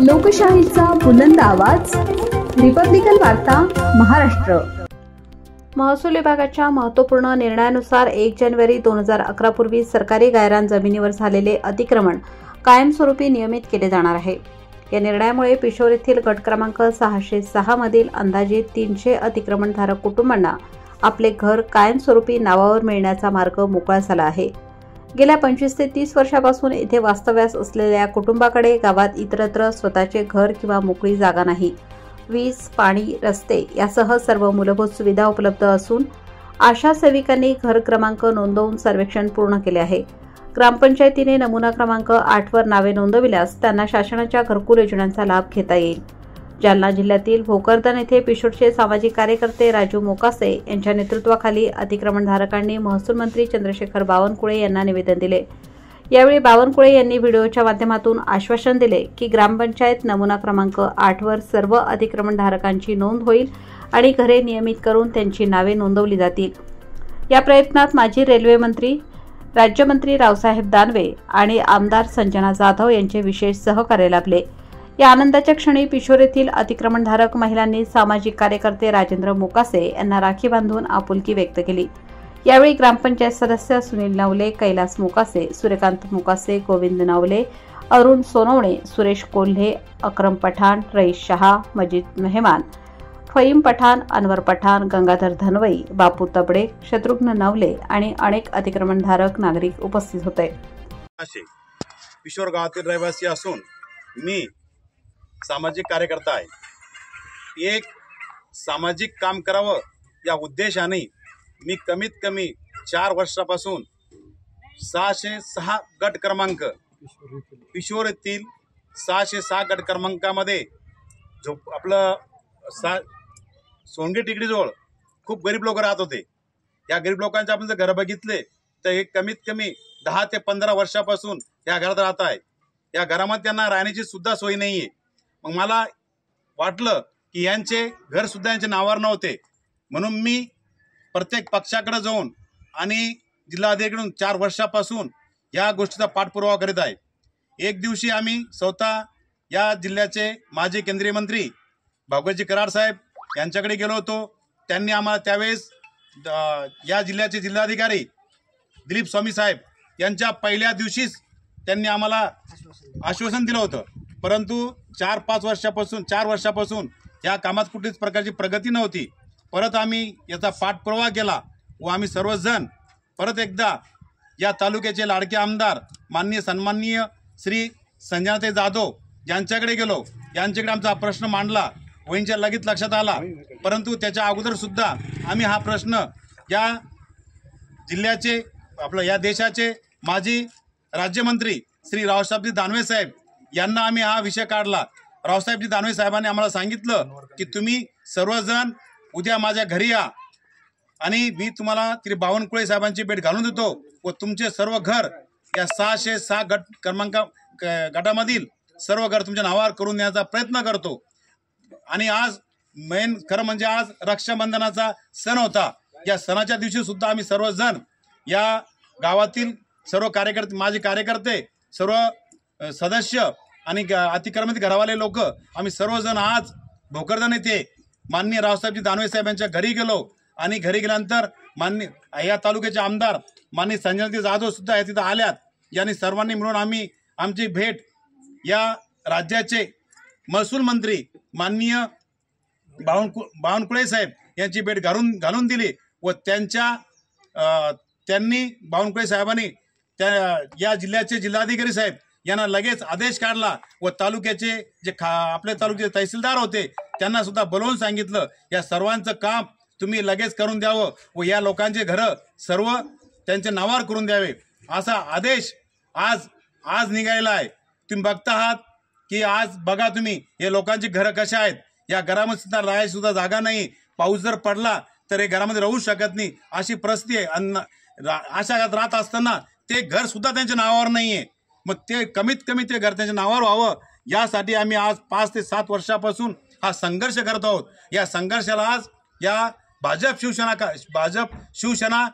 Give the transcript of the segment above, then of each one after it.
लोकशाहीचा बुलंद आवाज, रिपब्लिकन वार्ता, महाराष्ट्र। महसूल विभागाच्या महत्त्वपूर्ण निर्णयानुसार 1 जानेवारी 2011 पूर्वी सरकारी गायरान जमिनीवर झालेले अतिक्रमण कायमस्वरूपी नियमित केले जाणार आहे। या निर्णयामुळे पिशोर येथील गट क्रमांक 606 मधील अंदाजे 300 अतिक्रमणधारक कुटुंबांना आपले घर कायमस्वरूपी नावावर मिळण्याचा मार्ग मोकळा झाला आहे। गेल्या 25 ते 30 वर्षापासून येथे वास्तव्यास असलेल्या कुटुंबाकडे गावात इतरत्र स्वतःचे घर किंवा मोकळी जागा नाही। वीज, पाणी, रस्ते यासह सर्व मूलभूत सुविधा उपलब्ध असून आशा सेविकांनी घर क्रमांक नोंदवून सर्वेक्षण पूर्ण केले आहे। ग्रामपंचायतीने नमुना क्रमांक 8 वर नावे नोंदविल्यास त्यांना शासनाच्या घरकुल योजनांचा लाभ घेता येईल। जालना जिल्ह्यातील भोकरदन येथे पिशोरचे सामाजिक कार्यकर्ते राजू मोकासे यांच्या नेतृत्वाखाली अतिक्रमणधारकांनी महसूल मंत्री चंद्रशेखर बावनकुळे यांना निवेदन दिले। यावेळी बावनकुळे यांनी व्हिडिओच्या माध्यमातून आश्वासन दिले की ग्रामपंचायत नमुना क्रमांक 8 वर सर्व अतिक्रमणधारकांची नोंद होईल आणि घरे नियमित करून त्यांची नावे नोंदवली जातील। या प्रयत्नात माजी रेल्वे मंत्री, राज्यमंत्री रावसाहेब दानवे आणि आमदार संजना जाधव यांचे विशेष सहकार्य लाभले। या आनंदाच्या क्षणी पिशोर येथील अतिक्रमणधारक महिलांनी सामाजिक कार्यकर्ते राजेंद्र मोकासे यांना राखी बांधून आपुलकी व्यक्त केली। यावेळी ग्रामपंचायत सदस्य सुनील नवले, कैलास मोकासे, सूर्यकांत मोकासे, गोविंद नवले, अरुण सोनवणे, सुरेश कोल्हे, अक्रम पठाण, रईस शहा, मजीद मेहमान, फईम पठाण, अनवर पठाण, गंगाधर धनवई, बापू तबडे, शत्रुघ्न नवले आणि अनेक अतिक्रमणधारक नागरिक उपस्थित होते। पिशोर गावातील रहिवासी असून मी सामाजिक कार्यकर्ता आहे। एक सामाजिक काम करावं या उद्देशाने मी कमीत कमी 4 वर्षापासून 606 गट क्रमांक पिशोर येथील 606 गट क्रमांकामध्ये जो आपलं सोंगे टेकडीजवळ खूप गरीब लोक राहत होते। या गरीब लोकांचे आपण जर घर बघितले तर हे कमीत कमी 10 ते 15 वर्षापासून या घरात राहत आहे। या घरामध्ये त्यांना राहण्याची सुद्धा सोय नाहीये। मग मला वाटलं की यांचे घर सुद्धा यांच्या नावावर नव्हते, म्हणून मी प्रत्येक पक्षाकडे जाऊन आणि जिल्हाधिकाऱ्यांकडून 4 वर्षापासून या गोष्टीचा पाठपुरावा करीत आहे। एक दिवशी आम्ही स्वतः या जिल्ह्याचे माजी केंद्रीय मंत्री भागवतजी कराड साहेब यांच्याकडे गेलो होतो। त्यांनी आम्हाला त्यावेळेस या जिल्ह्याचे जिल्हाधिकारी दिलीप स्वामी साहेब यांच्या पहिल्या दिवशीच त्यांनी आम्हाला आश्वासन दिलं होतं, परंतु 4 वर्षापासून या कामात कुठलीच प्रकारची प्रगती नव्हती। परत आम्ही याचा पाठपुरावा केला व आम्ही सर्वजण परत एकदा या तालुक्याचे लाडके आमदार माननीय सन्माननीय श्री संजनाताई जाधव यांच्याकडे गेलो। यांच्याकडे आमचा प्रश्न मांडला व यांच्या लगेच लक्षात आला, परंतु त्याच्या अगोदर सुद्धा आम्ही हा प्रश्न या जिल्ह्याचे या देशाचे माजी राज्यमंत्री श्री रावसाहेबजी दानवे साहेब यांना आम्ही हा विषय काढला। रावसाहेबजी दानवे साहेबांनी आम्हाला सांगितलं की तुम्ही सर्वजण उद्या माझ्या घरी या आणि मी तुम्हाला श्री बावनकुळे साहेबांची भेट घालून देतो व तुमचे सर्व घर या 606 गटामधील सर्व घर तुमच्या नावावर करून देण्याचा प्रयत्न करतो। आणि आज मेन खरं म्हणजे आज रक्षाबंधनाचा सण होता। या सणाच्या दिवशी सुद्धा आम्ही सर्वजण या गावातील सर्व कार्यकर्ते, माझे कार्यकर्ते, सर्व सदस्य आणि अतिक्रमित घरावाले लोक आम्ही सर्वजण आज भोकरदन येथे माननीय रावसाहेबजी दानवे साहेब यांच्या घरी गेलो आणि घरी गेल्यानंतर माननीय या तालुक्याचे आमदार माननीय संजनाताई जाधव सुद्धा या तिथं आल्यात। यांनी सर्वांनी मिळून आम्ही आमची भेट या राज्याचे महसूल मंत्री माननीय बावनकुळे साहेब यांची भेट घालून दिली व त्यांनी बावनकुळे साहेबांनी या जिल्ह्याचे जिल्हाधिकारी साहेब यांना लगेच आदेश काढला व तालुक्याचे जे आपल्या तालुक्याचे तहसीलदार होते त्यांना सुद्धा बोलवून सांगितलं या सर्वांचं काम तुम्ही लगेच करून द्यावं व या लोकांचे घरं सर्व त्यांच्या नावावर करून द्यावे असा आदेश आज निघालेला आहे। तुम्ही बघता आहात की आज बघा तुम्ही हे लोकांची घरं कशा आहेत। या घरामध्ये सुद्धा राहायची सुद्धा जागा नाही। पाऊस जर पडला तर हे घरामध्ये राहू शकत नाही अशी परिस्थिती आहे। अशा राहत असताना ते घर सुद्धा त्यांच्या नावावर नाहीये। मग ते कमीत कमी ते घर त्यांच्या नावावर व्हावं यासाठी आम्ही आज 5 ते 7 वर्षापासून हा संघर्ष करत आहोत। या संघर्षाला आज या भाजप शिवसेना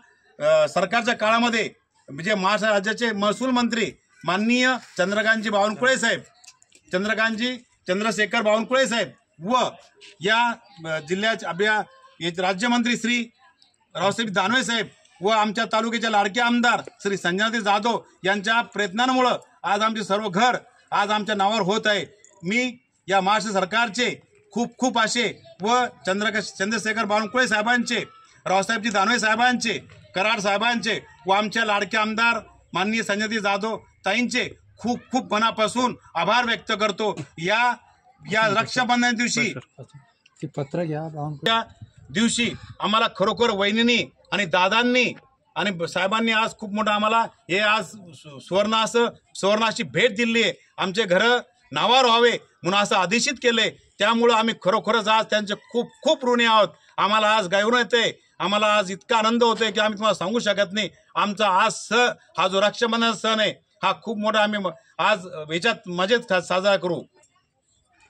सरकारच्या काळामध्ये म्हणजे महाराष्ट्र राज्याचे महसूल मंत्री माननीय चंद्रकांतजी बावनकुळे साहेब चंद्रशेखर बावनकुळे साहेब व या जिल्ह्याचे आपल्या राज्यमंत्री श्री रावसाहेब दानवे साहेब व आमच्या तालुक्याचे लाडके आमदार श्री संजनाताई जाधव यांच्या प्रयत्नांमुळे आज आमचे सर्व घर आज आमच्या नावावर होत आहे। मी या महाराष्ट्र सरकारचे खूप खूप असे व चंद्रशेखर बावनकुळे साहेबांचे, रावसाहेबजी दानवे साहेबांचे, कराड साहेबांचे व आमच्या लाडके आमदार माननीय संजनाताई जाधव ताईंचे खूप खूप मनापासून आभार व्यक्त करतो। या रक्षाबंधन दिवशी त्या दिवशी आम्हाला खरोखर वहिनींनी आणि दादांनी आणि साहेबांनी आज खूप मोठं आम्हाला हे आज सुवर्णाची भेट दिली आहे। आमचे घर नावावर व्हावे म्हणून असं आदेशित केले, त्यामुळे आम्ही खरोखरच आज त्यांचे खूप खूप ऋणी आहोत। आम्हाला आज गायरून येते, आम्हाला आज इतका आनंद होतोय की आम्ही तुम्हाला सांगू शकत नाही। आमचा आज हा जो रक्षाबंधन सण आहे हा खूप मोठा आम्ही आज याच्यात मजेत साजरा करू।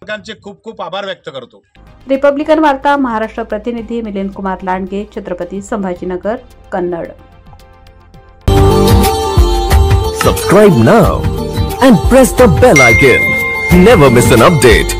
सरकारचे खूप खूप आभार व्यक्त करतो। रिपब्लिकन वार्ता महाराष्ट्र प्रतिनिधी Milind Kumar Landge, Chhatrapati Sambhajinagar, Kannada. Subscribe now and press the bell icon. Never miss an update.